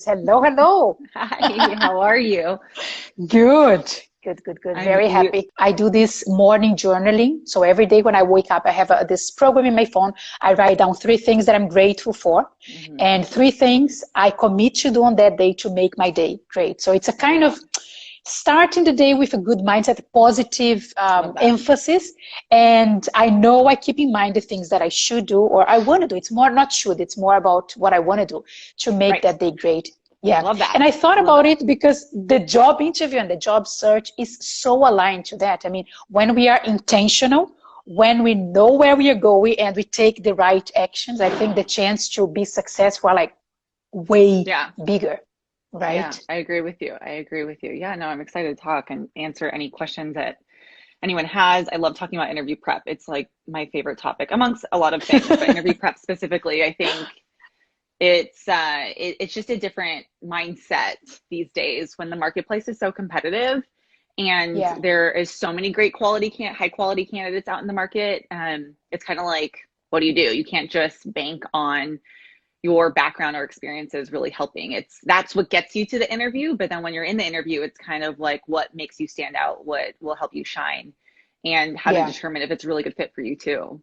Hello, hello. Hi, how are you? Good. Good. I'm Very you. happy. I do this morning journaling. So every day when I wake up, I have this program in my phone. I write down three things that I'm grateful for Mhm. and three things I commit to do on that day to make my day great. So it's a kind of starting the day with a good mindset, positive Love that. emphasis. And I know I keep in mind the things that I should do or I want to do. It's more not should, it's more about what I want to do to make Right. that day great. Yeah. Love that. And I thought Love about that. it because the job interview and the job search is so aligned to that. I mean, when we are intentional, when we know where we are going and we take the right actions, I think the chance to be successful are like way Yeah. bigger, Yeah, right? I agree with you. I agree with you. Yeah, no, I'm excited to talk and answer any questions that anyone has. I love talking about interview prep. It's like my favorite topic amongst a lot of things, but interview prep specifically, I think it's just a different mindset these days when the marketplace is so competitive and Yeah. there is so many great high quality candidates out in the market. It's kind of like, what do? You can't just bank on your background or experiences really helping. That's what gets you to the interview, but then when you're in the interview, it's kind of like what makes you stand out, what will help you shine, and how to Yeah. determine if it's a really good fit for you too.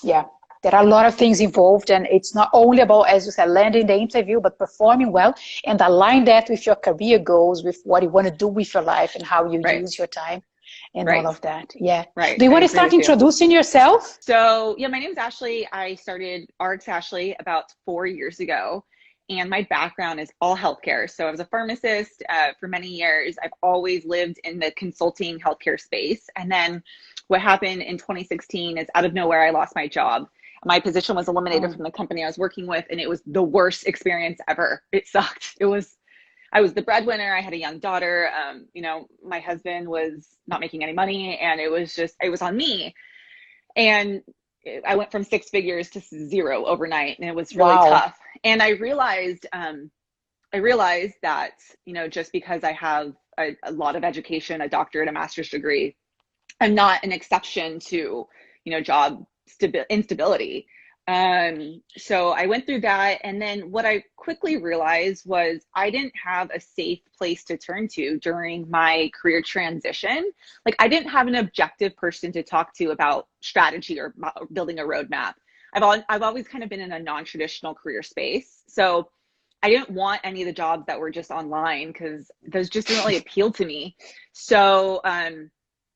Yeah, there are a lot of things involved, and it's not only about, as you said, landing the interview, but performing well and align that with your career goals, with what you want to do with your life and how you Right, use your time and all right, of that. Yeah. right. Do you I want to agree start with you. introducing yourself? So, yeah, my name's Ashley. I started RX Ashley about 4 years ago, and my background is all healthcare. So, I was a pharmacist for many years. I've always lived in the consulting healthcare space. And then what happened in 2016 is out of nowhere, I lost my job. My position was eliminated Oh, from the company I was working with, and it was the worst experience ever. It sucked. I was the breadwinner. I had a young daughter. My husband was not making any money, and it was on me. And I went from six figures to zero overnight, and it was really wow. tough. And I realized that, just because I have a lot of education, a doctorate, a master's degree, I'm not an exception to, job instability. So I went through that. And then what I quickly realized was I didn't have a safe place to turn to during my career transition. Like, I didn't have an objective person to talk to about strategy or building a roadmap. I've always kind of been in a non-traditional career space. So I didn't want any of the jobs that were just online because those just didn't really appeal to me. So,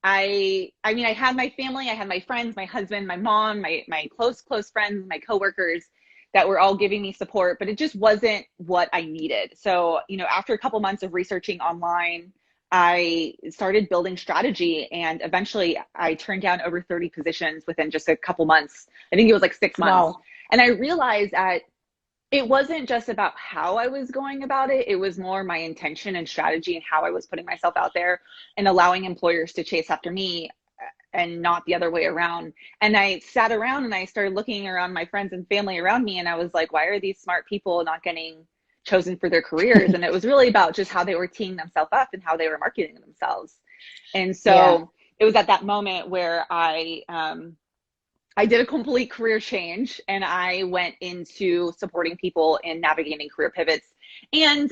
I had my family, I had my friends, my husband, my mom, my close friends, my coworkers that were all giving me support, but it just wasn't what I needed. So, after a couple months of researching online, I started building strategy, and eventually I turned down over 30 positions within just a couple months. I think it was like 6 months. Wow. And I realized that it wasn't just about how I was going about it. It was more my intention and strategy and how I was putting myself out there and allowing employers to chase after me and not the other way around. And I sat around and I started looking around my friends and family around me, and I was like, why are these smart people not getting chosen for their careers? And it was really about just how they were teeing themselves up and how they were marketing themselves. And Yeah. so it was at that moment where I did a complete career change, and I went into supporting people in navigating career pivots. And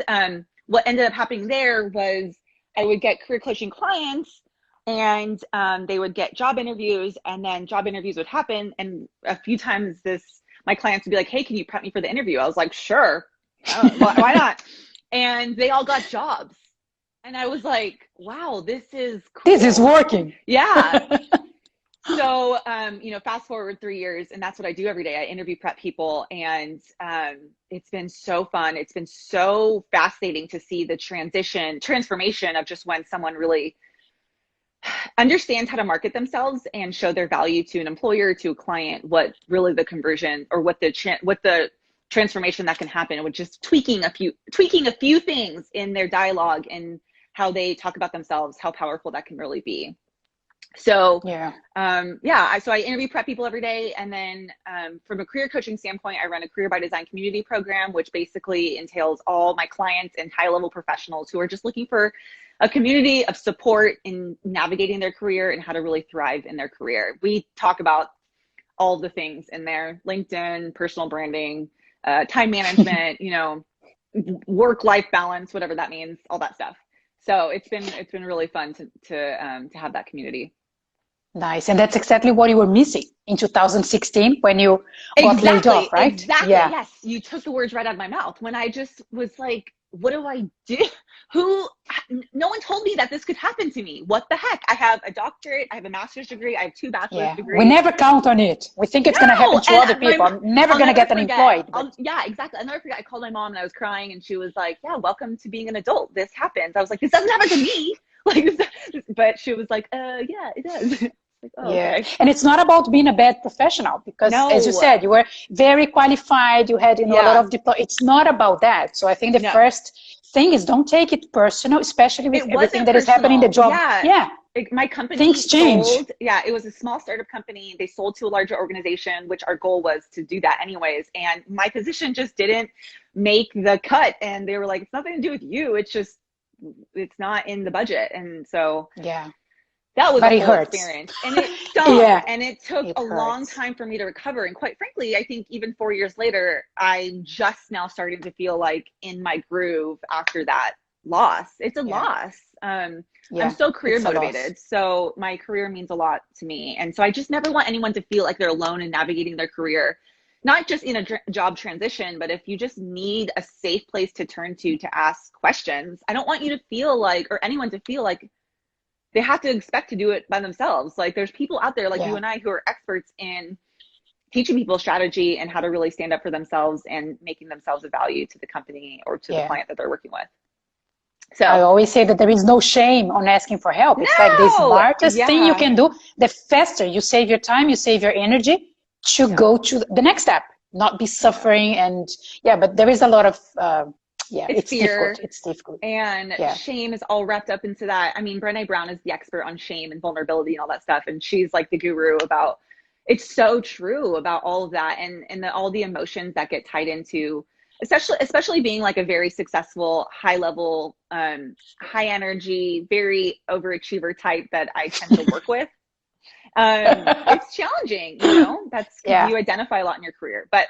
what ended up happening there was I would get career coaching clients, and they would get job interviews, and then job interviews would happen. And a few times my clients would be like, hey, can you prep me for the interview? I was like, sure. Why not? And they all got jobs. And I was like, wow, this is This is cool. working. Yeah. So, fast forward 3 years, and that's what I do every day. I interview prep people, and it's been so fun. It's been so fascinating to see the transformation of just when someone really understands how to market themselves and show their value to an employer, to a client, what really the conversion or what the transformation that can happen with just tweaking a few things in their dialogue and how they talk about themselves, how powerful that can really be. So, Yeah. so I interview prep people every day. And then from a career coaching standpoint, I run a Career by Design community program, which basically entails all my clients and high-level professionals who are just looking for a community of support in navigating their career and how to really thrive in their career. We talk about all the things in there: LinkedIn, personal branding, time management, work-life balance, whatever that means, all that stuff. So it's been really fun to have that community. Nice. And that's exactly what you were missing in 2016 when you got laid off, right? Exactly. Yeah. Yes. You took the words right out of my mouth when I just was like, what do I do? No one told me that this could happen to me. What the heck? I have a doctorate. I have a master's degree. I have 2 bachelor's degrees. We never count on it. We think it's going to happen to other people. I'm never going to get unemployed. Yeah, exactly. I'll never forget. I called my mom and I was crying and she was like, yeah, welcome to being an adult. This happens. I was like, this doesn't happen to me. But she was like, yeah, it does. Oh, yeah. Okay. And it's not about being a bad professional because as you said, you were very qualified, you had a lot of diploma. It's not about that. So I think the first thing is don't take it personal, especially with everything that is happening in the job. My company things change. It was a small startup company. They sold to a larger organization, which our goal was to do that anyways. And my position just didn't make the cut. And they were like, it's nothing to do with you. It's not in the budget. And so that was a whole experience, and it stunk, and it took a long time for me to recover. And quite frankly, I think even 4 years later, I'm just now starting to feel like in my groove after that loss. It's a loss. I'm so career motivated. So my career means a lot to me. And so I just never want anyone to feel like they're alone in navigating their career, not just in a job transition, but if you just need a safe place to turn to ask questions. I don't want you to feel like, or anyone to feel like, they have to expect to do it by themselves. Like there's people out there like you and I who are experts in teaching people strategy and how to really stand up for themselves and making themselves of value to the company or to the client that they're working with. So I always say that there is no shame on asking for help. It's like the smartest thing you can do. The faster you save your time, you save your energy to go to the next step, not be suffering. And but there is a lot of, it's fear. Difficult. It's difficult. And shame is all wrapped up into that. I mean, Brené Brown is the expert on shame and vulnerability and all that stuff. And she's like the guru about, it's so true about all of that. And all the emotions that get tied into, especially being like a very successful, high level, high energy, very overachiever type that I tend to work with. It's challenging, that's you identify a lot in your career, but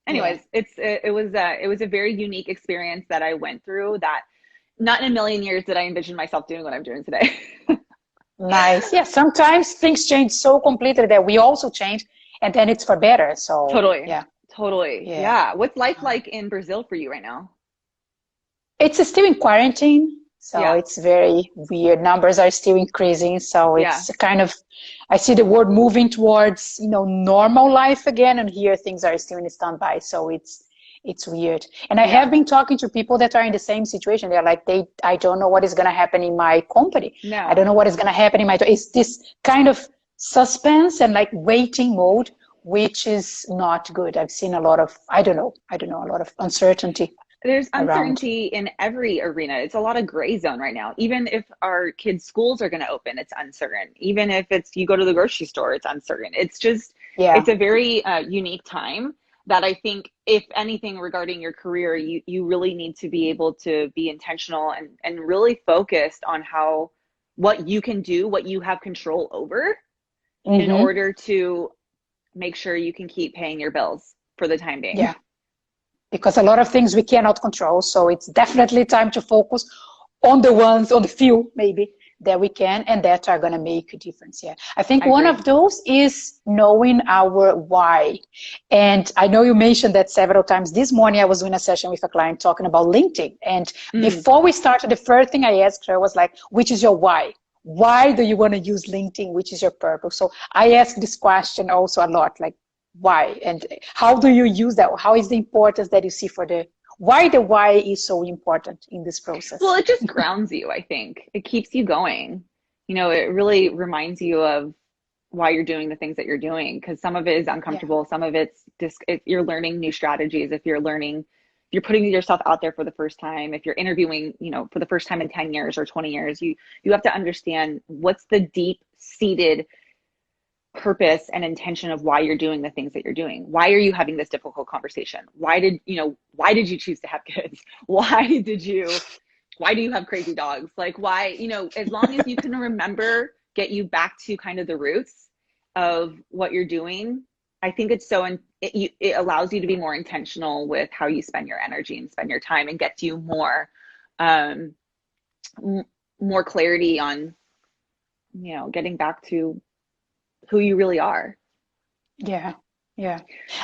anyways, it was a very unique experience that I went through that not in a million years did I envision myself doing what I'm doing today. Nice. Yeah. Sometimes things change so completely that we also change and then it's for better. So totally. Yeah. What's life like in Brazil for you right now? It's still in quarantine. So it's very weird. Numbers are still increasing. So it's kind of, I see the world moving towards, normal life again. And here things are still in standby. So it's weird. And I have been talking to people that are in the same situation. They're like, I don't know what is going to happen in my company. No. I don't know what is going to happen in my, it's this kind of suspense and like waiting mode, which is not good. I've seen a lot of, I don't know, a lot of uncertainty. There's uncertainty in every arena. It's a lot of gray zone right now. Even if our kids' schools are going to open, it's uncertain. Even if it's you go to the grocery store, it's uncertain. It's just, it's a very unique time that I think, if anything regarding your career, you really need to be able to be intentional and really focused on what you can do, what you have control over in order to make sure you can keep paying your bills for the time being. Yeah. Because a lot of things we cannot control. So it's definitely time to focus on the few maybe that we can and that are going to make a difference. Yeah. I think one of those is knowing our why. And I know you mentioned that several times. This morning I was doing a session with a client talking about LinkedIn. And before we started, the first thing I asked her was like, which is your why? Why do you want to use LinkedIn? Which is your purpose? So I ask this question also a lot, like, why and how do you use that? How is the importance that you see for why is so important in this process? Well, it just grounds you. I think it keeps you going. It really reminds you of why you're doing the things that you're doing, because some of it is uncomfortable. Some of it's just, if you're learning new strategies, if you're putting yourself out there for the first time, if you're interviewing, for the first time in 10 years or 20 years, you have to understand what's the deep seated purpose and intention of why you're doing the things that you're doing. Why are you having this difficult conversation? Why did you choose to have kids? Why do you have crazy dogs? Like, why, as long as you can remember, get you back to kind of the roots of what you're doing, I think it's so, it allows you to be more intentional with how you spend your energy and spend your time, and gets you more, more clarity on, you know, getting back to who you really are. Yeah. Yeah.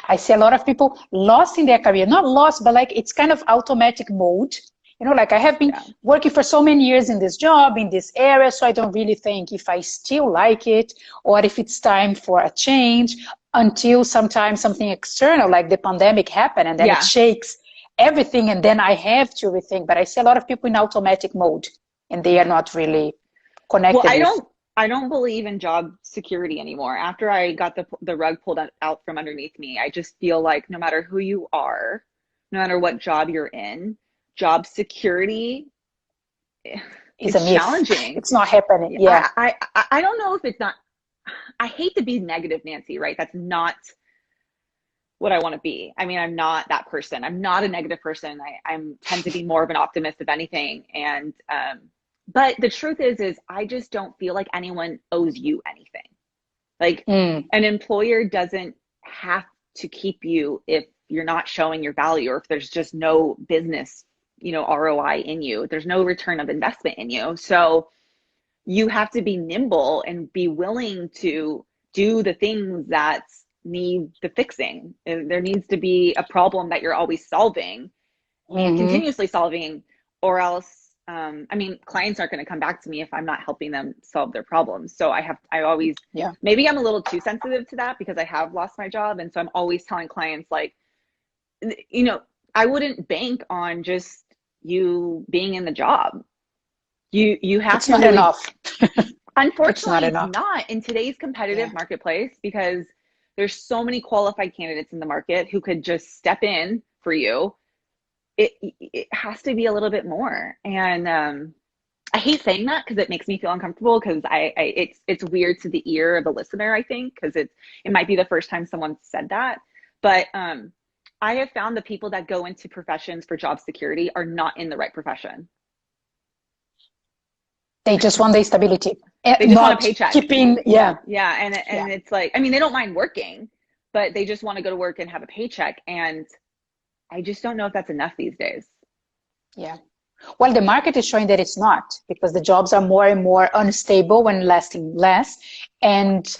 I see a lot of people lost in their career, not lost, but like it's kind of automatic mode. You know, like I have been working for so many years in this job, in this area, so I don't really think if I still like it or if it's time for a change, until sometimes something external like the pandemic happened, and then it shakes everything, and then I have to rethink. But I see a lot of people in automatic mode, and they are not really connected. Well, I don't believe in job security anymore. After I got the rug pulled out from underneath me, I just feel like no matter who you are, no matter what job you're in, job security is challenging. It's not happening. Yeah. I don't know if it's not. I hate to be negative, Nancy, right? That's not what I want to be. I mean, I'm not that person. I'm not a negative person. I tend to be more of an optimist, if anything. And, but the truth is I just don't feel like anyone owes you anything. Like an employer doesn't have to keep you if you're not showing your value, or if there's just no business, you know, ROI in you. There's no return of investment in you. So you have to be nimble and be willing to do the things that need the fixing. There needs to be a problem that you're always solving and continuously solving, or else, I mean, clients aren't going to come back to me if I'm not helping them solve their problems. So I always, maybe I'm a little too sensitive to that because I have lost my job. And so I'm always telling clients, like, you know, I wouldn't bank on just you being in the job. You have to. It's not enough. Unfortunately, it's not in today's competitive marketplace, because there's so many qualified candidates in the market who could just step in for you. It has to be a little bit more. And I hate saying that because it makes me feel uncomfortable, because it's weird to the ear of the listener, I think, because it might be the first time someone said that. But I have found the people that go into professions for job security are not in the right profession. They just want the stability. They just want a paycheck. And it's like, I mean, they don't mind working, but they just want to go to work and have a paycheck. And I just don't know if that's enough these days. Yeah. Well, the market is showing that it's not, because the jobs are more and more unstable and lasting less. And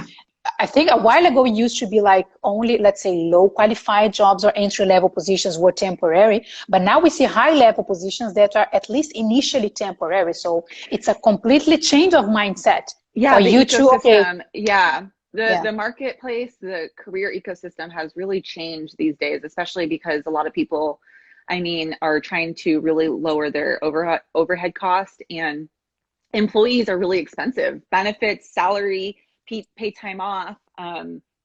I think a while ago it used to be like only, let's say, low qualified jobs or entry level positions were temporary, but now we see high level positions that are at least initially temporary. So it's a completely change of mindset. Yeah, for the you ecosystem. The marketplace, the career ecosystem has really changed these days, especially because a lot of people, I mean, are trying to really lower their overhead cost, and employees are really expensive. Benefits, salary, pay time off.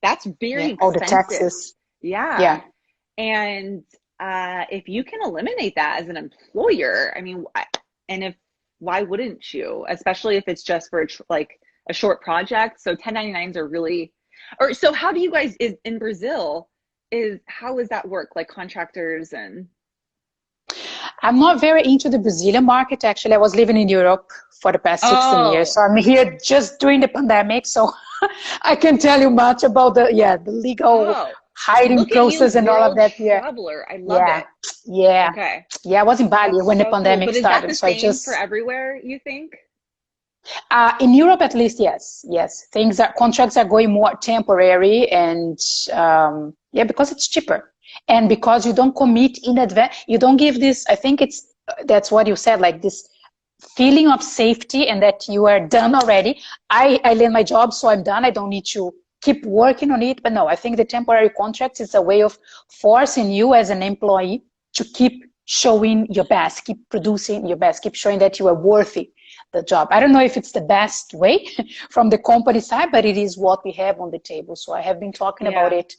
That's very expensive. All the taxes. Yeah. And if you can eliminate that as an employer, I mean, why wouldn't you? Especially if it's just for like a short project. So 1099s are really, so how do you guys in Brazil how does that work? Like contractors and. I'm not very into the Brazilian market, actually. I was living in Europe for the past 16 years. So I'm here just during the pandemic. So I can tell you much about the legal hiring process and all of that. Traveler. I love it. Yeah. Okay. Yeah, I was in Bali when the pandemic started. Is that the same for everywhere, you think? In Europe, at least, yes. Contracts are going more temporary, and because it's cheaper. And because you don't commit in advance, you don't give this, I think that's what you said, like this feeling of safety and that you are done already. I land my job, so I'm done. I don't need to keep working on it. But no, I think the temporary contracts is a way of forcing you as an employee to keep showing your best, keep producing your best, keep showing that you are worthy the job. I don't know if it's the best way from the company side, but it is what we have on the table. So I have been talking about it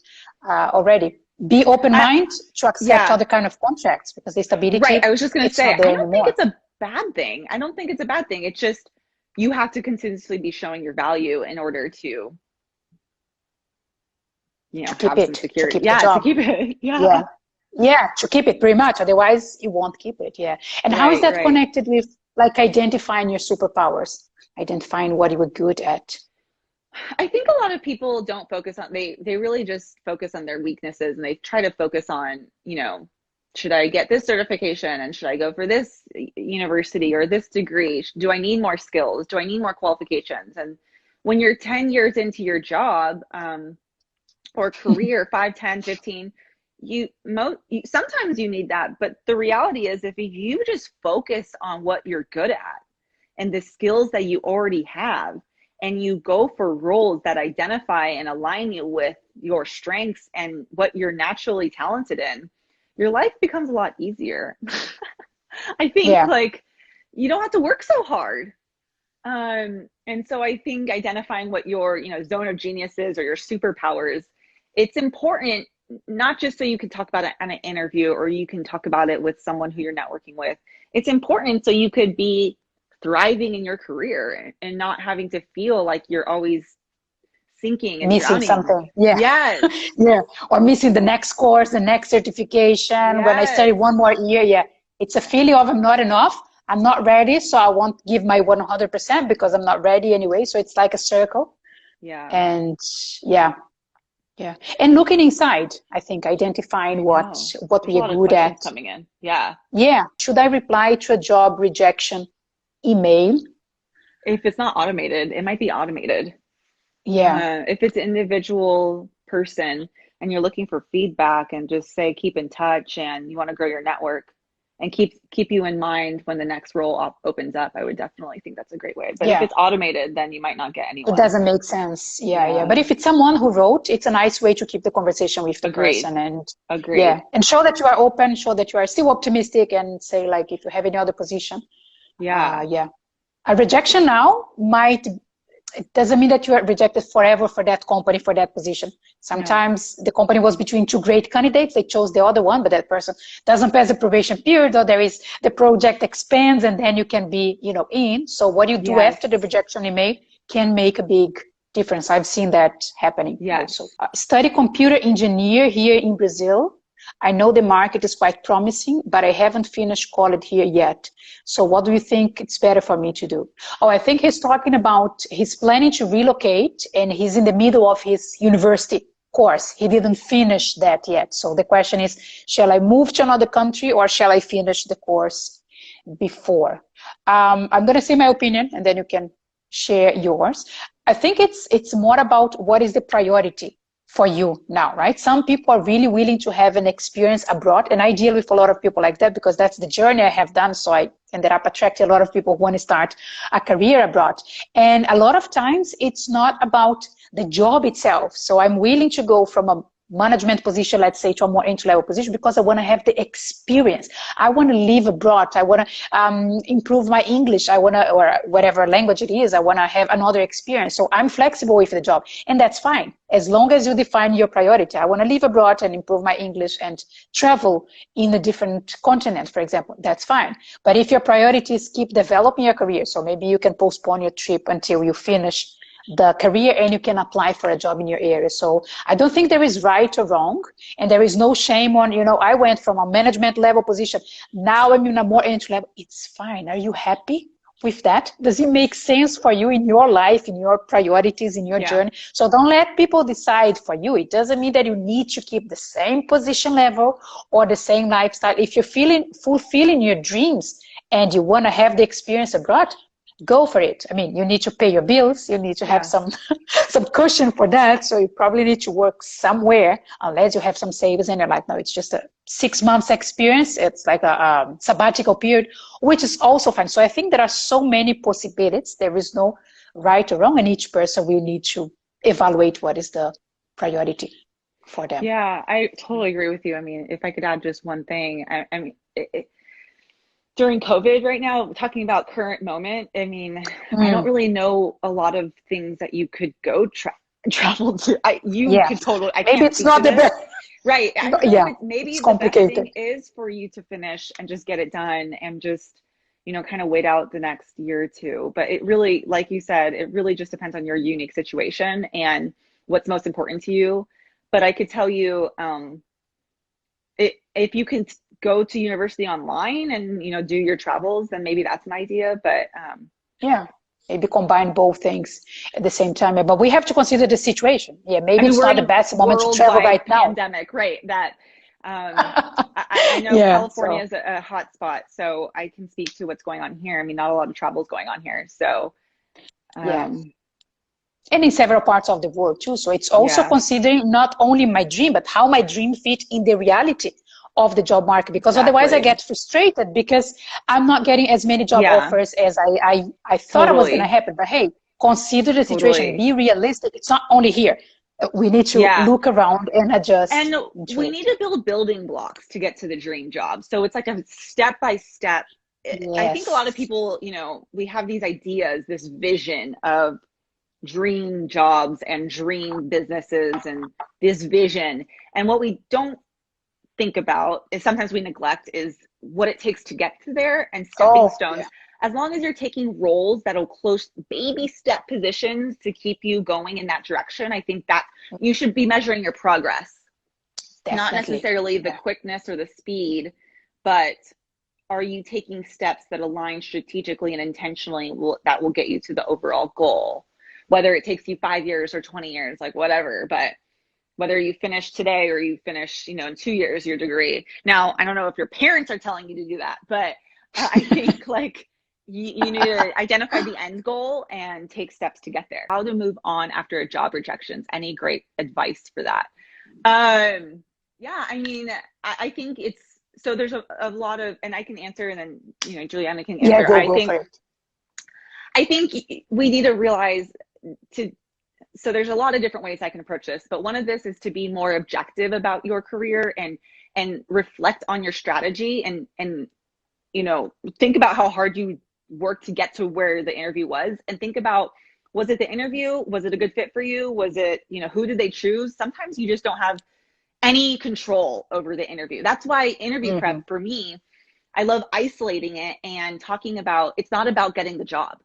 already. Be open-minded to accept other kind of contracts, because the stability. Right. I was just going to say, I don't think it's a bad thing. I don't think it's a bad thing. It's just, you have to continuously be showing your value in order to, you know, have some security. To keep it. Yeah, to keep it pretty much. Otherwise, you won't keep it. Yeah. And how is that connected with like identifying your superpowers, identifying what you were good at? I think a lot of people don't focus on, they really just focus on their weaknesses, and they try to focus on, should I get this certification, and should I go for this university or this degree? Do I need more skills? Do I need more qualifications? And when you're 10 years into your job, or career, 5, 10, 15, sometimes you need that. But the reality is, if you just focus on what you're good at and the skills that you already have, and you go for roles that identify and align you with your strengths and what you're naturally talented in, your life becomes a lot easier. I think like you don't have to work so hard. And so I think identifying what your, zone of genius is, or your superpowers, it's important, not just so you can talk about it on an interview, or you can talk about it with someone who you're networking with. It's important so you could be thriving in your career and not having to feel like you're always sinking and missing drowning. Something. Yes. Yeah. Or missing the next course, the next certification. Yes. When I study one more year, it's a feeling of I'm not enough. I'm not ready, so I won't give my 100% because I'm not ready anyway. So it's like a circle. Yeah. And yeah. And looking inside, I think identifying what we are good at. Coming in. Yeah. Yeah. Should I reply to a job rejection email? If it's not automated, it might be automated. Yeah. If it's an individual person and you're looking for feedback, and just say keep in touch, and you want to grow your network and keep you in mind when the next role opens up, I would definitely think that's a great way. But if it's automated, then you might not get anyone. It doesn't make sense. Yeah. But if it's someone who wrote, it's a nice way to keep the conversation with the person. And and show that you are open, show that you are still optimistic, and say like, if you have any other position. A rejection now it doesn't mean that you are rejected forever for that company, for that position. Sometimes the company was between two great candidates. They chose the other one, but that person doesn't pass the probation period, or the project expands, and then you can be, in. So what you do after the rejection email can make a big difference. I've seen that happening. Also. Study computer engineer here in Brazil. I know the market is quite promising, but I haven't finished college here yet. So what do you think it's better for me to do? Oh, I think he's talking about he's planning to relocate, and he's in the middle of his university course. He didn't finish that yet. So the question is, shall I move to another country, or shall I finish the course before? I'm going to say my opinion, and then you can share yours. I think it's more about what is the priority for you now, right? Some people are really willing to have an experience abroad, and I deal with a lot of people like that because that's the journey I have done. So I ended up attracting a lot of people who want to start a career abroad. And a lot of times it's not about the job itself. So I'm willing to go from a management position, let's say, to a more entry-level position because I want to have the experience. I want to live abroad. I want to improve my English. I want to, or whatever language it is, I want to have another experience. So I'm flexible with the job, and that's fine as long as you define your priority. I want to live abroad and improve my English and travel in a different continent, for example. That's fine. But if your priority is keep developing your career, so maybe you can postpone your trip until you finish the career and you can apply for a job in your area. So I don't think there is right or wrong, and there is no shame on, I went from a management level position, now I'm in a more entry level. It's fine. Are you happy with that? Does it make sense for you in your life, in your priorities, in your journey? So don't let people decide for you. It doesn't mean that you need to keep the same position level or the same lifestyle. If you're fulfilling your dreams and you want to have the experience abroad, go for it. I mean, you need to pay your bills. You need to have some cushion for that. So you probably need to work somewhere, unless you have some savings and you're like, no, it's just a 6 months experience. It's like a sabbatical period, which is also fine. So I think there are so many possibilities. There is no right or wrong, and each person will need to evaluate what is the priority for them. Yeah, I totally agree with you. I mean, if I could add just one thing, I mean, during COVID right now, talking about current moment, I mean, I don't really know a lot of things that you could go travel to. Could totally, maybe it's not the best. Right. Maybe it's the complicated. best thing is for you to finish and just get it done and just, kind of wait out the next year or two. But it really, like you said, it really just depends on your unique situation and what's most important to you. But I could tell you, if you can go to university online and do your travels, then maybe that's an idea. But maybe combine both things at the same time. But we have to consider the situation. Yeah, maybe it's not the best moment to travel right now. Pandemic, right? That I know California is a hot spot, so I can speak to what's going on here. I mean, not a lot of travel is going on here, so and in several parts of the world too. So it's also considering not only my dream, but how my dream fit in the reality of the job market, because otherwise I get frustrated because I'm not getting as many job offers as I thought it was going to happen. But hey, consider the situation, be realistic. It's not only here. We need to look around and adjust. And we need to build building blocks to get to the dream job. So it's like a step-by-step. I think a lot of people, you know, we have these ideas, this vision of dream jobs and dream businesses and this vision. And what we don't think about is sometimes we neglect is what it takes to get to there and stepping stones. As long as you're taking roles that'll close baby step positions to keep you going in that direction, I think that you should be measuring your progress. Definitely. Not necessarily the quickness or the speed, but are you taking steps that align strategically and intentionally that will get you to the overall goal? Whether it takes you 5 years or 20 years, like whatever, but whether you finish today or you finish, you know, in 2 years, your degree. Now, I don't know if your parents are telling you to do that, but I think like you need to identify the end goal and take steps to get there. How to move on after a job rejections. Any great advice for that? Yeah, I mean, I think it's, so there's a lot of, and I can answer and then, you know, Juliana can answer. I think we need to realize so there's a lot of different ways I can approach this, but one of this is to be more objective about your career and reflect on your strategy and, you know, think about how hard you worked to get to where the interview was, and think about, was it the interview? Was it a good fit for you? Was it, you know, who did they choose? Sometimes you just don't have any control over the interview. That's why interview prep for me, I love isolating it and talking about, it's not about getting the job.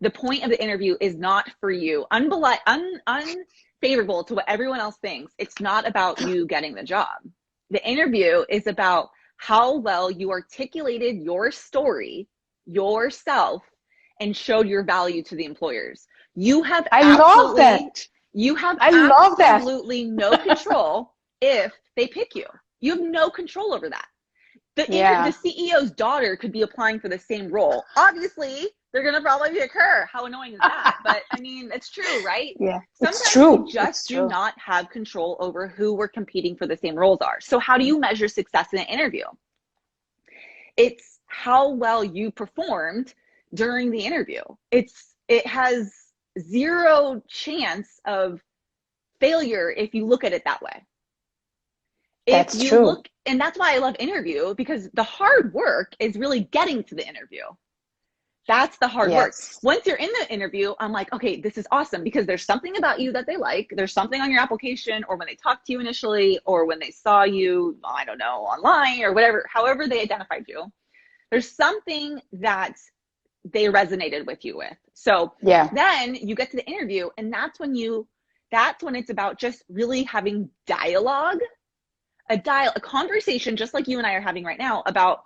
The point of the interview is not for you. Unfavorable to what everyone else thinks. It's not about you getting the job. The interview is about how well you articulated your story, yourself, and showed your value to the employers. You have You have absolutely no control if they pick you. You have no control over that. The CEO's daughter could be applying for the same role. Obviously, they're going to probably pick her. How annoying is that? But I mean, it's true, right? Yeah, sometimes it's true. We just do not have control over who we're competing for the same roles are. So how do you measure success in an interview? It's how well you performed during the interview. It has zero chance of failure if you look at it that way. That's true. And that's why I love interview, because the hard work is really getting to the interview. That's the hard work. Once you're in the interview, I'm like, okay, this is awesome, because there's something about you that they like. There's something on your application, or when they talked to you initially, or when they saw you, I don't know, online or whatever, however they identified you. There's something that they resonated with you with. So then you get to the interview, and that's when it's about just really having dialogue, a conversation, just like you and I are having right now, about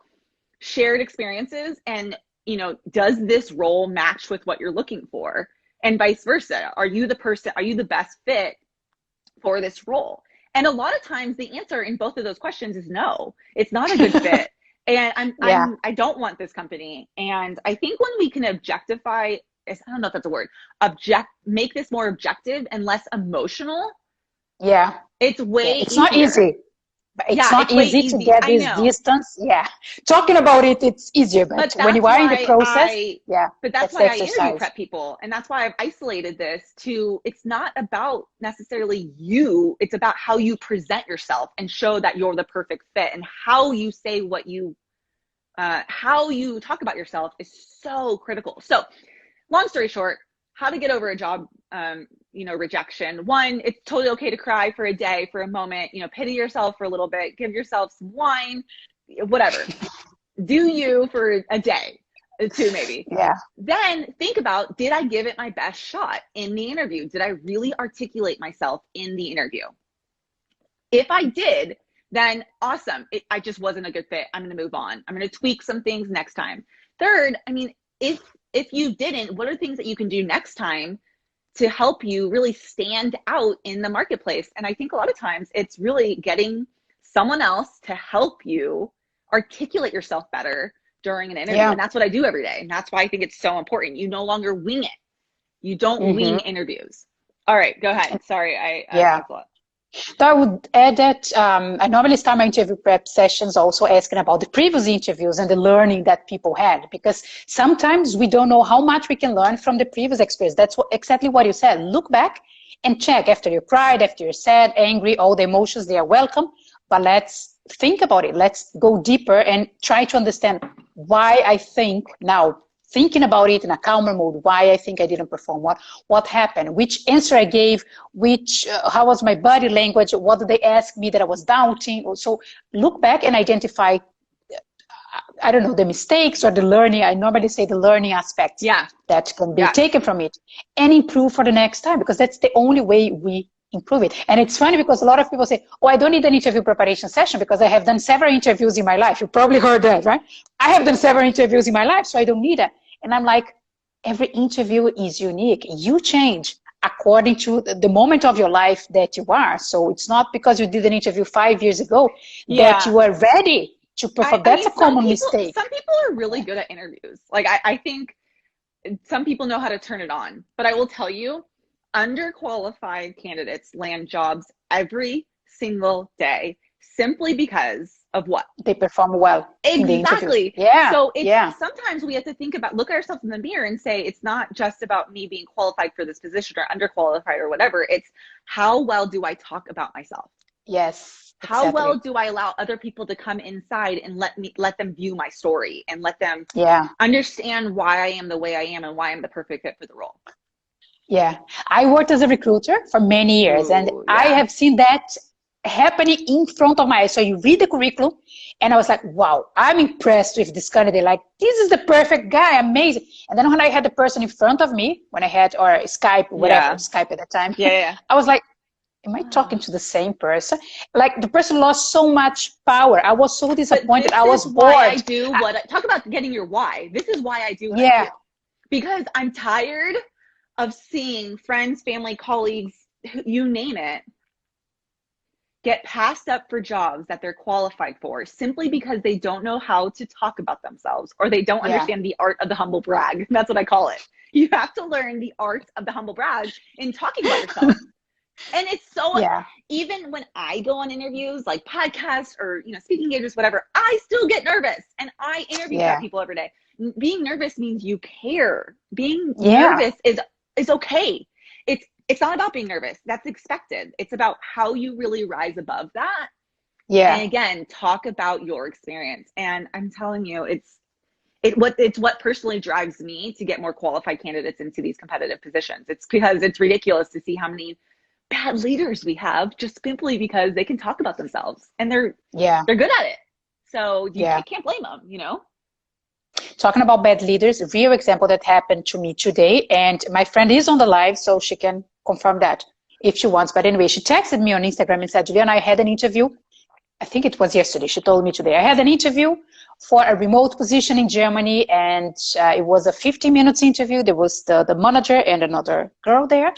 shared experiences and, you know, does this role match with what you're looking for? And vice versa. Are you the best fit for this role? And a lot of times the answer in both of those questions is no, it's not a good fit. And I don't want this company. And I think when we can objectify, I don't know if that's a word, make this more objective and less emotional. Yeah. It's way it's not easy. It's not easy to get this distance. Yeah. Talking about it, it's easier. But when you are in the process, But that's why I interview prep people. And that's why I've isolated this to, it's not about necessarily you. It's about how you present yourself and show that you're the perfect fit, and how you say how you talk about yourself is so critical. So long story short, how to get over a job, rejection. One, it's totally okay to cry for a day, for a moment, pity yourself for a little bit, give yourself some wine, whatever. Do you for a day, two maybe. Yeah. Then think about, did I give it my best shot in the interview? Did I really articulate myself in the interview? If I did, then awesome. I just wasn't a good fit. I'm going to move on. I'm going to tweak some things next time. Third, if if you didn't, what are things that you can do next time to help you really stand out in the marketplace? And I think a lot of times it's really getting someone else to help you articulate yourself better during an interview. And that's what I do every day. And that's why I think it's so important. You no longer wing it. You don't wing interviews. All right, go ahead. Sorry, I talked a lot. So I would add that I normally start my interview prep sessions also asking about the previous interviews and the learning that people had, because sometimes we don't know how much we can learn from the previous experience. That's exactly what you said. Look back and check after you cried, after you're sad, angry, all the emotions, they are welcome. But let's think about it. Let's go deeper and try to understand why I think now, thinking about it in a calmer mode, why I think I didn't perform, what happened, which answer I gave, how was my body language, what did they ask me that I was doubting. So look back and identify, I don't know, the mistakes or the learning. I normally say the learning aspects that can be taken from it and improve for the next time, because that's the only way we improve it. And it's funny because a lot of people say, oh, I don't need an interview preparation session because I have done several interviews in my life. You probably heard that, right? I have done several interviews in my life, so I don't need it. And I'm like, every interview is unique. You change according to the moment of your life that you are. So it's not because you did an interview 5 years ago that you are ready to perform. That's a common mistake. Some people are really good at interviews. Like I think some people know how to turn it on. But I will tell you, underqualified candidates land jobs every single day simply because of what? They perform well. Exactly. Yeah. So sometimes we have to think about, look at ourselves in the mirror and say, it's not just about me being qualified for this position or underqualified or whatever. It's how well do I talk about myself? Yes. How well do I allow other people to come inside and let them view my story and let them understand why I am the way I am and why I'm the perfect fit for the role? Yeah, I worked as a recruiter for many years, and I have seen that happening in front of my eyes. So you read the curriculum, and I was like, wow, I'm impressed with this candidate. Like, this is the perfect guy, amazing. And then when I had the person in front of me, when I had, or Skype, whatever, Skype at that time, I was like, am I talking to the same person? Like, the person lost so much power. I was so disappointed. I was bored. Why I do what I, talk about getting your why. This is why I do what I do. Because I'm tired of seeing friends, family, colleagues, you name it, get passed up for jobs that they're qualified for simply because they don't know how to talk about themselves or they don't understand the art of the humble brag. That's what I call it. You have to learn the art of the humble brag in talking about yourself. And it's so, even when I go on interviews like podcasts or, speaking engagements, whatever, I still get nervous and I interview people every day. Being nervous means you care. Being nervous is okay. It's not about being nervous. That's expected. It's about how you really rise above that. Yeah. And again, talk about your experience. And I'm telling you, it's what personally drives me to get more qualified candidates into these competitive positions. It's because it's ridiculous to see how many bad leaders we have just simply because they can talk about themselves and they're good at it. So you can't blame them, Talking about bad leaders, a real example that happened to me today, and my friend is on the live, so she can confirm that if she wants. But anyway, she texted me on Instagram and said, Juliana, I had an interview. I think it was yesterday. She told me today. I had an interview for a remote position in Germany, and it was a 15-minute interview. There was the manager and another girl there.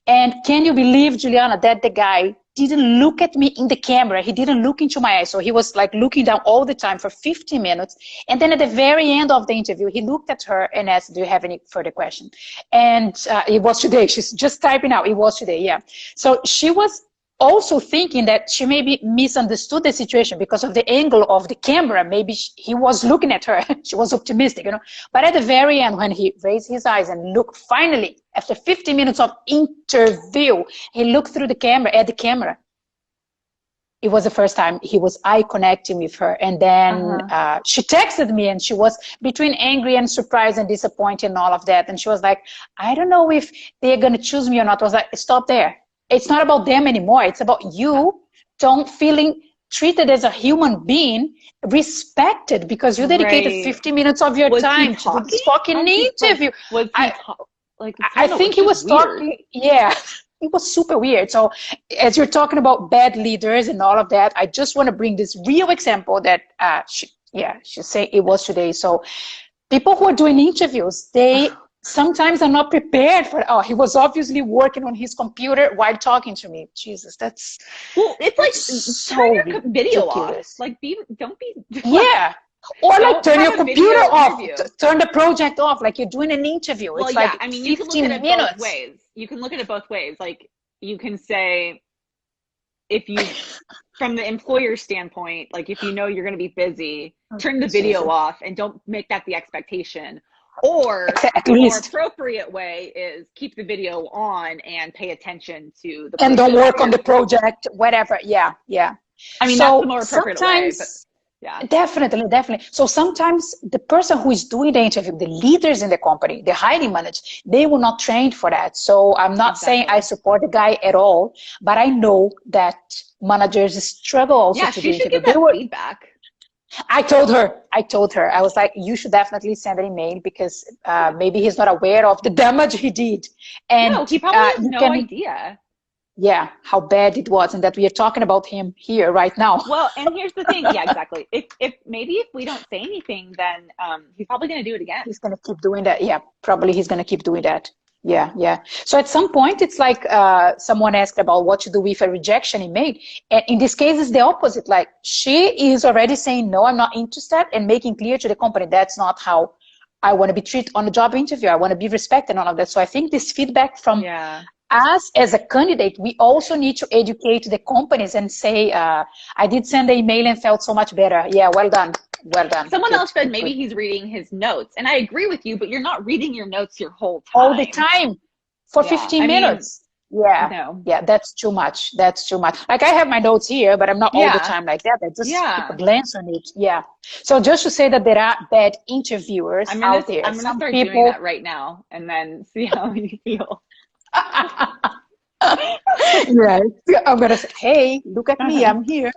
And can you believe, Juliana, that the guy didn't look at me in the camera. He didn't look into my eyes. So he was like looking down all the time for 15 minutes. And then at the very end of the interview, he looked at her and asked, do you have any further question? And it was today. She's just typing out. It was today. So she was also thinking that she maybe misunderstood the situation because of the angle of the camera. Maybe he was looking at her. She was optimistic, But at the very end, when he raised his eyes and looked, finally, after 50 minutes of interview, he looked through the camera, at the camera. It was the first time he was eye connecting with her. And then she texted me and she was between angry and surprised and disappointed and all of that. And she was like, I don't know if they're going to choose me or not. I was like, stop there. It's not about them anymore. It's about you feeling treated as a human being, respected, because you dedicated 50 minutes of your time to this fucking interview. I think he was talking. Yeah, it was super weird. So as you're talking about bad leaders and all of that, I just want to bring this real example that she said it was today. So People who are doing interviews, they sometimes are not prepared for, oh, he was obviously working on his computer while talking to me. Jesus, well, it's like so turn your video off. ridiculous. Like don't be Yeah. Or like don't turn have your a computer video off, interview. turn the project off, like you're doing an interview. Well, It's yeah, like I mean, you can look 15 at it minutes. both ways. You can look at it both ways. Like you can say, if you, from the employer standpoint, like if you know you're going to be busy, turn the video off and don't make that the expectation. Or the more appropriate way is keep the video on and pay attention to the and don't work on the project, whatever. Yeah, yeah. I mean, that's the more appropriate way. But yeah, definitely. So sometimes the person who is doing the interview, the leaders in the company, the hiring managers, they were not trained for that. So I'm not saying I support the guy at all, but I know that managers struggle also to do she should get that feedback. I told her, I was like, you should definitely send an email because maybe he's not aware of the damage he did. And no, he probably has no idea. Yeah, how bad it was, and that we are talking about him here right now. Well, and here's the thing. Yeah, exactly. If we don't say anything, then he's probably going to do it again. He's going to keep doing that. Yeah, probably he's going to keep doing that. Yeah, yeah. So at some point, it's like someone asked about what to do with a rejection email. And in this case, it's the opposite. Like she is already saying, no, I'm not interested, and making clear to the company, that's not how I want to be treated on a job interview. I want to be respected and all of that. So I think this feedback from us as a candidate, we also need to educate the companies and say, I did send the email and felt so much better. Yeah, well done. Well done. Someone else said maybe he's reading his notes. And I agree with you, but you're not reading your notes your whole time. All the time for 15 minutes. Yeah, yeah, that's too much. That's too much. Like I have my notes here, but I'm not all the time like that. I just keep a glance on it. Yeah. So just to say that there are bad interviewers out there. I'm going to start doing that right now and then see how you feel. Right. I'm gonna say, hey, look at me, I'm here.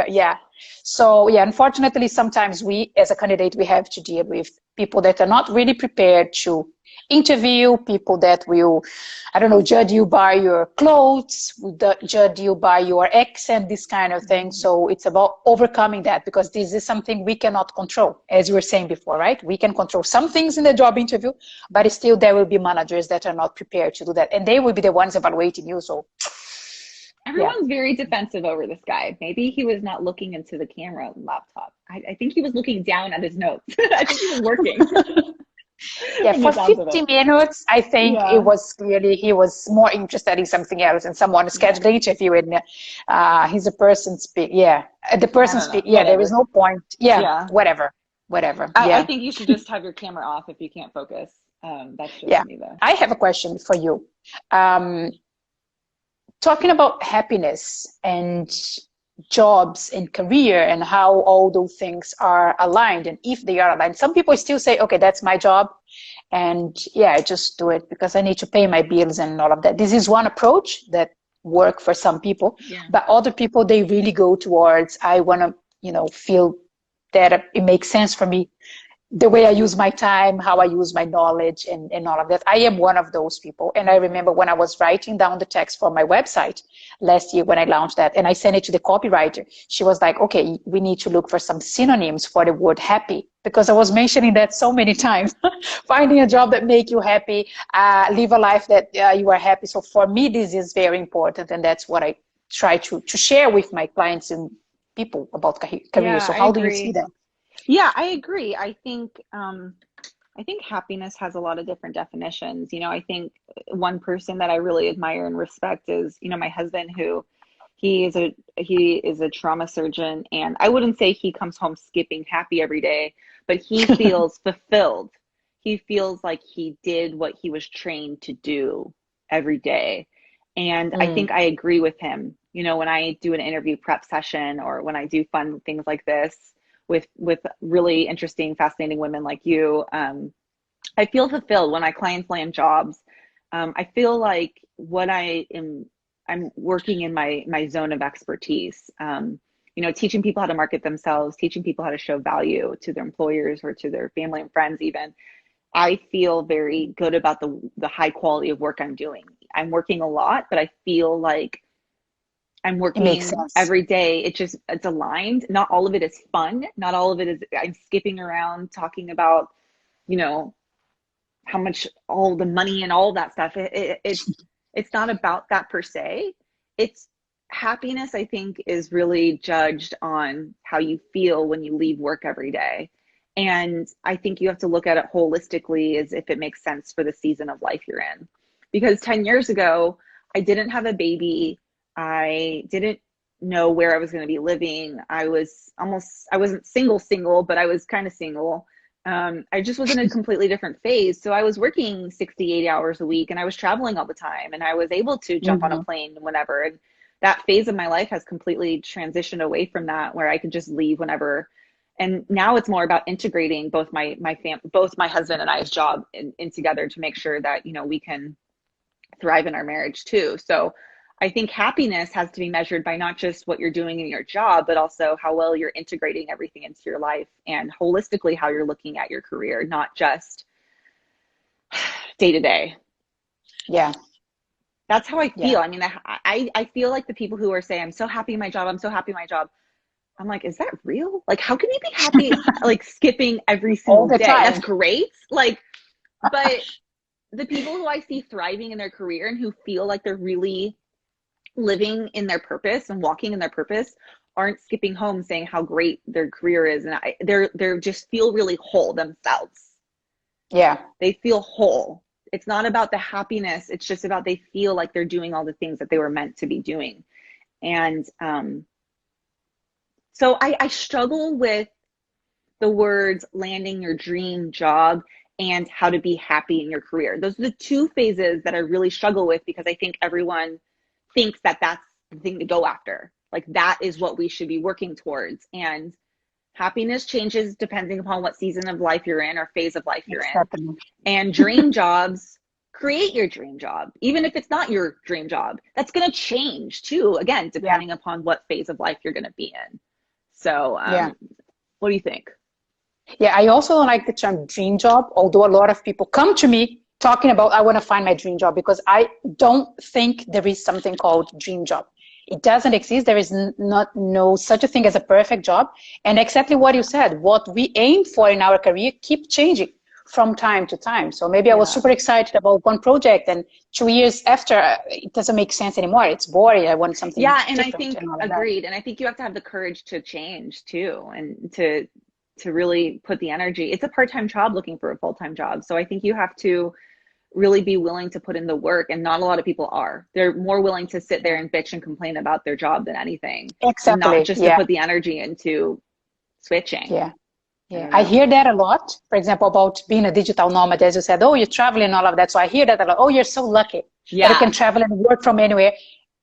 Yeah. So yeah, unfortunately sometimes we as a candidate we have to deal with people that are not really prepared to interview, people that will, I don't know, judge you by your clothes, judge you by your accent, this kind of thing. So it's about overcoming that, because this is something we cannot control, as you were saying before, right? We can control some things in the job interview, but still there will be managers that are not prepared to do that, and they will be the ones evaluating you. So everyone's very defensive over this guy. Maybe he was not looking into the camera laptop. I think he was looking down at his notes. I think he was working. Yeah, for 50 minutes, I think it was clearly he was more interested in something else, and someone scheduled the interview, and he's a person speak. Yeah, the person speak. Yeah, there is no point. Yeah, whatever. I think you should just have your camera off if you can't focus. That's just me though. I have a question for you. Talking about happiness and jobs and career and how all those things are aligned, and if they are aligned, some people still say, okay, that's my job, and I just do it because I need to pay my bills and all of that. This is one approach that work for some people, but other people, they really go towards, I want to feel that it makes sense for me, the way I use my time, how I use my knowledge, and all of that. I am one of those people. And I remember when I was writing down the text for my website last year when I launched that, and I sent it to the copywriter, she was like, okay, we need to look for some synonyms for the word happy, because I was mentioning that so many times. Finding a job that make you happy, live a life that you are happy. So for me, this is very important. And that's what I try to share with my clients and people about career. So how do you see that? Yeah, I agree. I think happiness has a lot of different definitions. I think one person that I really admire and respect is, my husband, who he is a trauma surgeon, and I wouldn't say he comes home skipping happy every day, but he feels fulfilled. He feels like he did what he was trained to do every day. And I think I agree with him. When I do an interview prep session, or when I do fun things like this, with really interesting, fascinating women like you, I feel fulfilled when my clients land jobs. I feel like I'm working in my zone of expertise. Teaching people how to market themselves, teaching people how to show value to their employers or to their family and friends even. I feel very good about the high quality of work I'm doing. I'm working a lot, but I feel like I'm working every day. It's aligned. Not all of it is fun. Not all of it is I'm skipping around talking about, you know, how much, all the money and all that stuff. It's not about that per se. It's happiness, I think, is really judged on how you feel when you leave work every day. And I think you have to look at it holistically, as if it makes sense for the season of life you're in. Because 10 years ago, I didn't have a baby. I didn't know where I was going to be living. I wasn't single, but I was kind of single. I just was in a completely different phase. So I was working 60, 80 hours a week, and I was traveling all the time, and I was able to jump on a plane whenever. And that phase of my life has completely transitioned away from that, where I could just leave whenever. And now it's more about integrating both both my husband and I's job in together to make sure that, we can thrive in our marriage too. So I think happiness has to be measured by not just what you're doing in your job, but also how well you're integrating everything into your life, and holistically how you're looking at your career, not just day to day. Yeah. That's how I feel. Yeah. I mean, I feel like the people who are saying, I'm so happy in my job, I'm so happy in my job. I'm like, is that real? Like, how can you be happy, like skipping every single day? Time. That's great. Like, but the people who I see thriving in their career and who feel like they're really living in their purpose and walking in their purpose aren't skipping home saying how great their career is. And they're just feel really whole themselves. Yeah. They feel whole. It's not about the happiness. It's just about, they feel like they're doing all the things that they were meant to be doing. And, so I struggle with the words landing your dream job and how to be happy in your career. Those are the two phases that I really struggle with, because I think everyone thinks that that's the thing to go after. Like, that is what we should be working towards. And happiness changes depending upon what season of life you're in or phase of life you're in. And dream jobs, create your dream job. Even if it's not your dream job, that's going to change too, again, depending upon what phase of life you're going to be in. So what do you think? Yeah, I also don't like the term dream job, although a lot of people come to me talking about, I want to find my dream job, because I don't think there is something called dream job. It doesn't exist. There is no such a thing as a perfect job. And exactly what you said, what we aim for in our career keep changing from time to time. So maybe I was super excited about one project, and 2 years after, it doesn't make sense anymore. It's boring. I want something and I think, agreed. And I think you have to have the courage to change too, and to really put the energy. It's a part-time job looking for a full-time job. So I think you have to really be willing to put in the work, and not a lot of people are. They're more willing to sit there and bitch and complain about their job than anything. Exactly. Not just to put the energy into switching. Yeah, I hear that a lot. For example, about being a digital nomad, as you said, oh, you're traveling and all of that. So I hear that a lot. Oh, you're so lucky that you can travel and work from anywhere.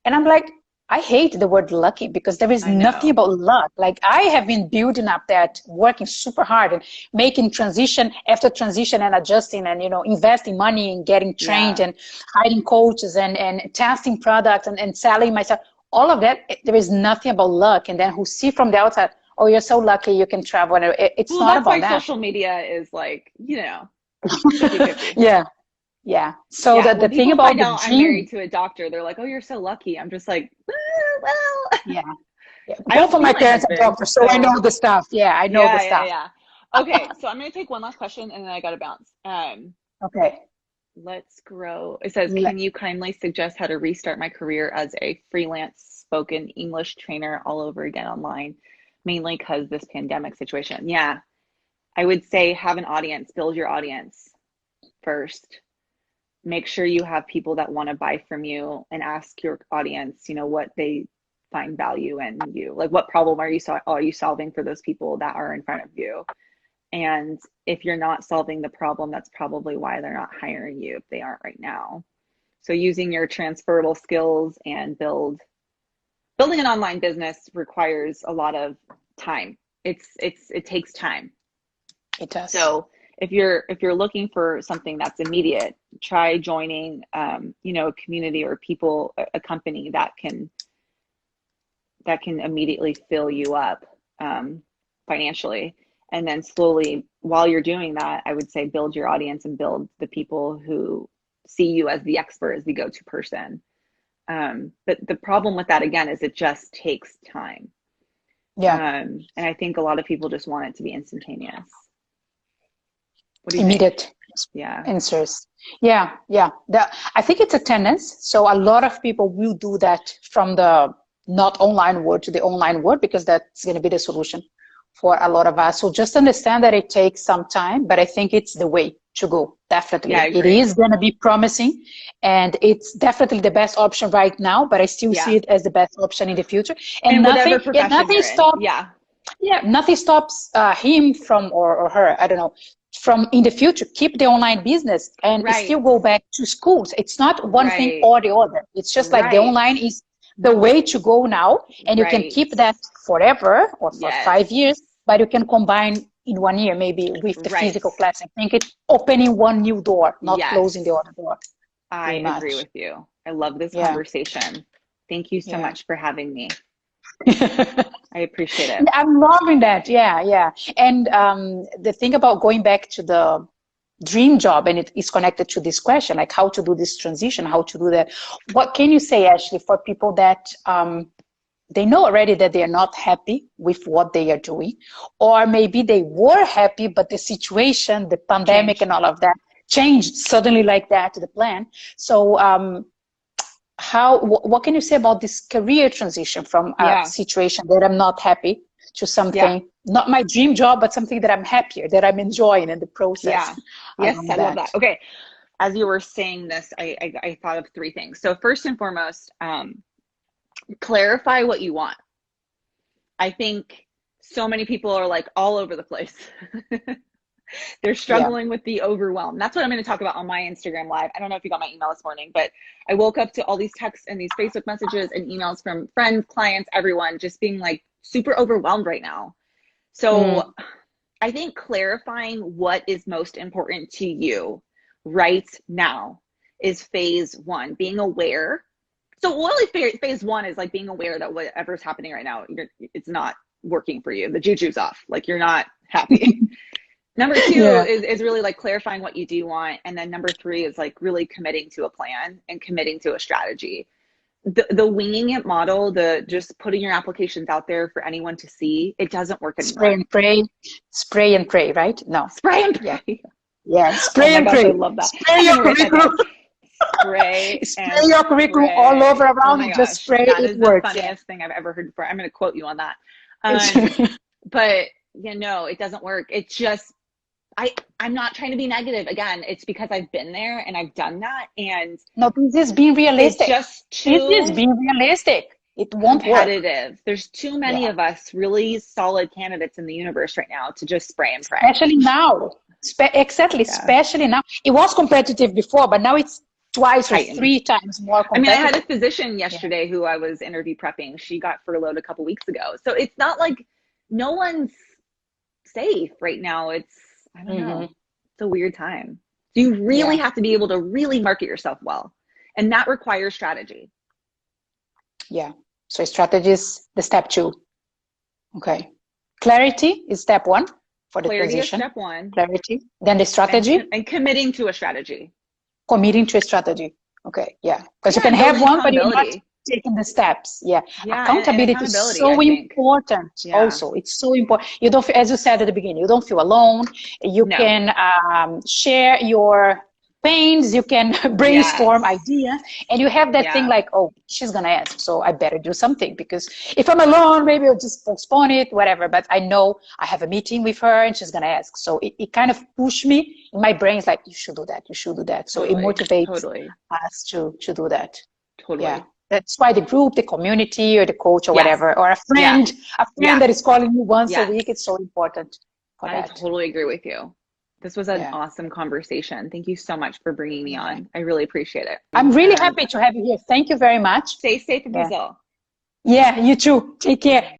And I'm like, I hate the word lucky, because there is nothing about luck. Like, I have been building up that, working super hard and making transition after transition and adjusting and, investing money and getting trained and hiring coaches and testing products and selling myself. All of that, there is nothing about luck. And then who see from the outside, oh, you're so lucky you can travel. And it's not about that. That's why social media is like, 50-50. Yeah. So the thing about the dream, I'm married to a doctor, they're like, oh, you're so lucky. I'm just like, well. Both of my parents are doctors, so I know the stuff. Yeah, I know the stuff. Okay, so I'm going to take one last question, and then I got to bounce. Okay. Let's grow. It says, can you kindly suggest how to restart my career as a freelance spoken English trainer all over again online, mainly because this pandemic situation? Yeah, I would say have an audience, build your audience first. Make sure you have people that want to buy from you, and ask your audience, what they find value in you. Like, what problem are you solving for those people that are in front of you? And if you're not solving the problem, that's probably why they're not hiring you if they aren't right now. So using your transferable skills and building an online business requires a lot of time. It takes time. It does. So if you're looking for something that's immediate, try joining, a community or people, a company that can immediately fill you up financially. And then slowly, while you're doing that, I would say build your audience and build the people who see you as the expert, as the go-to person. But the problem with that, again, is it just takes time. And I think a lot of people just want it to be instantaneous. What do you Immediate think? Yeah. answers. Yeah, yeah. I think it's a tendency. So a lot of people will do that from the not online world to the online world, because that's going to be the solution for a lot of us. So just understand that it takes some time, but I think it's the way to go. Definitely. Yeah, I It agree. is going to be promising, and it's definitely the best option right now, but I still see it as the best option in the future. And whatever nothing, yeah, profession nothing you're in. stops. Yeah. Yeah, nothing stops him from, or her, I don't know, from in the future, keep the online business and still go back to schools. It's not one thing or the other. It's just like the online is the way to go now, and you can keep that forever or for 5 years, but you can combine in 1 year maybe with the physical class. I think it's opening one new door, not closing the other door. I agree with you. I love this conversation. Thank you so much for having me. I appreciate it. I'm loving that. Yeah, yeah. And the thing about going back to the dream job, and it is connected to this question, like how to do this transition, how to do that. What can you say, Ashlee, for people that they know already that they are not happy with what they are doing, or maybe they were happy, but the situation, the pandemic and all of that changed suddenly like that, the plan. So what can you say about this career transition from a situation that I'm not happy to something, not my dream job, but something that I'm happier, that I'm enjoying in the process? Yes, I love that. Okay. As you were saying this, I thought of three things. So first and foremost, clarify what you want. I think so many people are like all over the place. They're struggling with the overwhelm. That's what I'm going to talk about on my Instagram live. I don't know if you got my email this morning, but I woke up to all these texts and these Facebook messages and emails from friends, clients, everyone just being like super overwhelmed right now. So I think clarifying what is most important to you right now is phase one, being aware. So really phase one is like being aware that whatever's happening right now, it's not working for you. The juju's off. Like you're not happy. Number two is really like clarifying what you do want. And then number three is like really committing to a plan and committing to a strategy. The winging it model, the just putting your applications out there for anyone to see, it doesn't work anymore. Spray and pray, right? No. Spray and pray. Yeah, spray and pray. I love that. Spray your curriculum. Spray your curriculum all over around and just spray. That it is works. The funniest thing I've ever heard before. I'm going to quote you on that. But no, it doesn't work. It's just, I'm not trying to be negative. Again, it's because I've been there and I've done that. And no, this is being realistic. This is being realistic. It won't competitive. Work. There's too many of us really solid candidates in the universe right now to just spray and pray. Especially now. Especially now. It was competitive before, but now it's twice or 3 times more competitive. I mean, I had a physician yesterday who I was interview prepping. She got furloughed a couple weeks ago. So it's not like no one's safe right now. It's, I don't know. It's a weird time. So you really have to be able to really market yourself well. And that requires strategy. Yeah. So strategy is the step 2. Okay. Clarity is step 1 for the transition. Step 1. Clarity. Then the strategy. And committing to a strategy. Committing to a strategy. Okay. Yeah. Because you can have one, but you're not taking the steps. Accountability is so important. Also, it's so important. You don't feel, as you said at the beginning, you don't feel alone. You can share your pains, you can brainstorm ideas, and you have that thing like, oh, she's gonna ask, so I better do something, because if I'm alone, maybe I'll just postpone it, whatever, but I know I have a meeting with her and she's gonna ask. So it kind of pushed me in my brain. It's like, you should do that. So it motivates us to do that. That's why the group, the community, or the coach, or whatever, or a friend that is calling you once a week, it's so important for that. I totally agree with you. This was an awesome conversation. Thank you so much for bringing me on. I really appreciate it. I'm really happy to have you here. Thank you very much. Stay safe in Brazil. Yeah, you too. Take care.